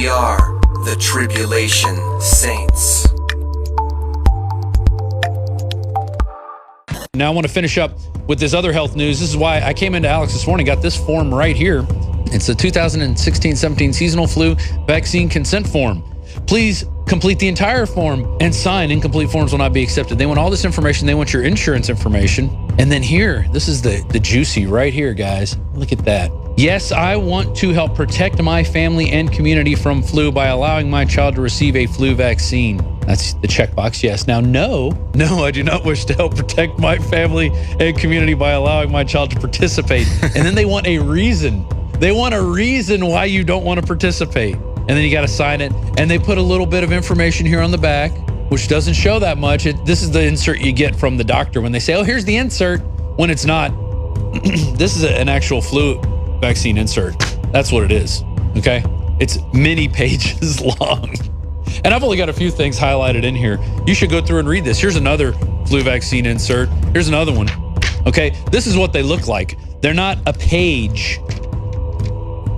We are the Tribulation Saints. Now I want to finish up with this other health news. This is why I came into Alex this morning, got this form right here. It's the 2016-17 seasonal flu vaccine consent form. Please complete the entire form and sign. Incomplete forms will not be accepted. They want all this information. They want your insurance information. And then here, this is the juicy right here, guys. Look at that. Yes, I want to help protect my family and community from flu by allowing my child to receive a flu vaccine. That's the checkbox, yes. Now, no, I do not wish to help protect my family and community by allowing my child to participate. And then they want a reason. They want a reason why you don't want to participate. And then you got to sign it. And they put a little bit of information here on the back, which doesn't show that much. This is the insert you get from the doctor when they say, oh, here's the insert, when it's not. This is an actual flu vaccine insert. That's what it is, okay? It's many pages long. And I've only got a few things highlighted in here. You should go through and read this. Here's another flu vaccine insert. Here's another one, okay? This is what they look like. They're not a page,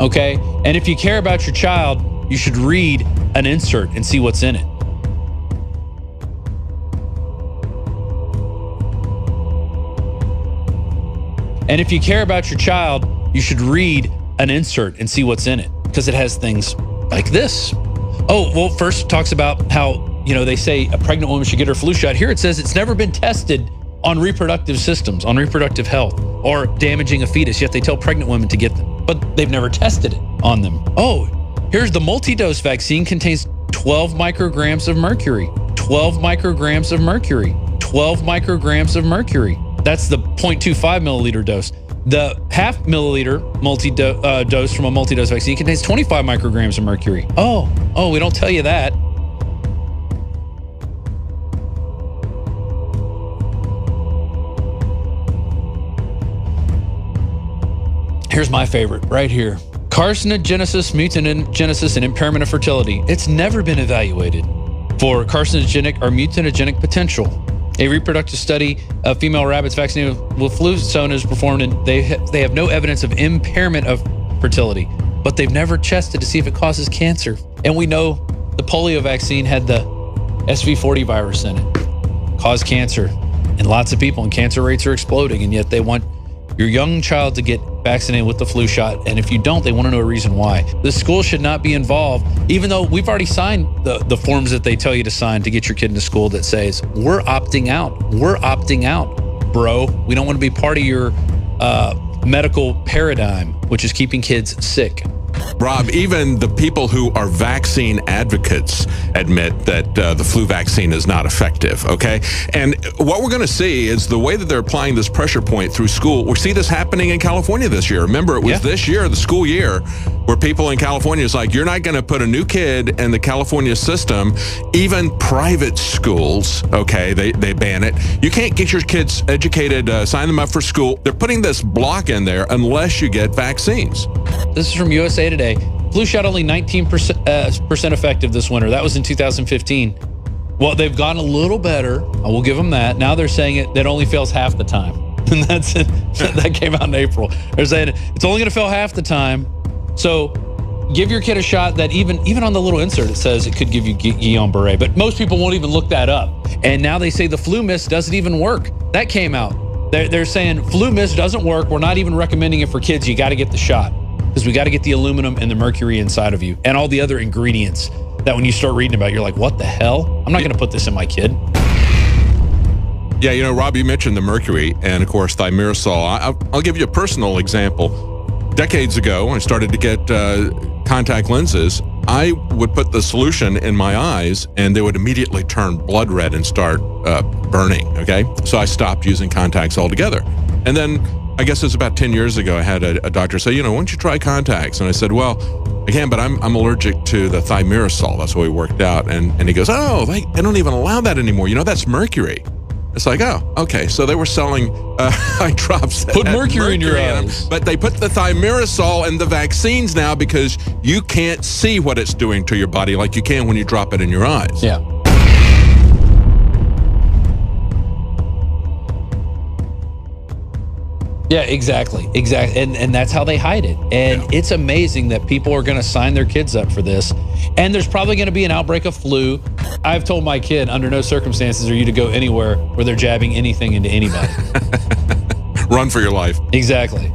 okay? And if you care about your child, you should read an insert and see what's in it. And if you care about your child, you should read an insert and see what's in it, because it has things like this. Oh, well, first it talks about how, they say a pregnant woman should get her flu shot. Here it says it's never been tested on reproductive systems, on reproductive health, or damaging a fetus, yet they tell pregnant women to get them. But they've never tested it on them. Oh, here's the multi-dose vaccine, contains 12 micrograms of mercury. 12 micrograms of mercury. 12 micrograms of mercury. That's the 0.25 milliliter dose. The half milliliter dose from a multi-dose vaccine contains 25 micrograms of mercury. Oh, we don't tell you that. Here's my favorite right here. Carcinogenesis, mutagenesis, and impairment of fertility. It's never been evaluated for carcinogenic or mutagenic potential. A reproductive study of female rabbits vaccinated with Fluzone is performed, and they have no evidence of impairment of fertility, but they've never tested to see if it causes cancer. And we know the polio vaccine had the SV40 virus in it, caused cancer in lots of people, and cancer rates are exploding, and yet they want your young child to get vaccinated with the flu shot. And if you don't, they want to know a reason why. The school should not be involved, even though we've already signed the forms that they tell you to sign to get your kid into school that says, we're opting out. We're opting out, bro. We don't want to be part of your medical paradigm, which is keeping kids sick. Rob, even the people who are vaccine advocates admit that the flu vaccine is not effective, okay? And what we're going to see is the way that they're applying this pressure point through school. We see this happening in California this year. Remember, it was this year, the school year, where people in California is like, you're not going to put a new kid in the California system. Even private schools, okay, they ban it. You can't get your kids educated, sign them up for school. They're putting this block in there unless you get vaccines. This is from USA Today. Flu shot only 19% effective this winter. That was in 2015. Well, they've gotten a little better. I will give them that. Now they're saying that only fails half the time. And that's it. That came out in April. They're saying it's only going to fail half the time. So give your kid a shot that even on the little insert, it says it could give you Guillain-Barré. But most people won't even look that up. And now they say the flu mist doesn't even work. That came out. They're saying flu mist doesn't work. We're not even recommending it for kids. You got to get the shot, because we got to get the aluminum and the mercury inside of you and all the other ingredients that when you start reading about, you're like, what the hell? I'm not going to put this in my kid. Yeah, Rob, you mentioned the mercury and, of course, thimerosal. I'll give you a personal example. Decades ago, when I started to get contact lenses, I would put the solution in my eyes, and they would immediately turn blood red and start burning, okay? So I stopped using contacts altogether. And then I guess it was about 10 years ago, I had a doctor say, why don't you try contacts? And I said, well, I can, but I'm allergic to the thimerosal. That's what we worked out. And he goes, oh, they don't even allow that anymore. That's mercury. It's like, oh, okay. So they were selling eye drops. Put mercury in your eyes. But they put the thimerosal in the vaccines now because you can't see what it's doing to your body like you can when you drop it in your eyes. Yeah. Yeah, exactly. And that's how they hide it. And it's amazing that people are going to sign their kids up for this. And there's probably going to be an outbreak of flu. I've told my kid, under no circumstances are you to go anywhere where they're jabbing anything into anybody. Run for your life. Exactly.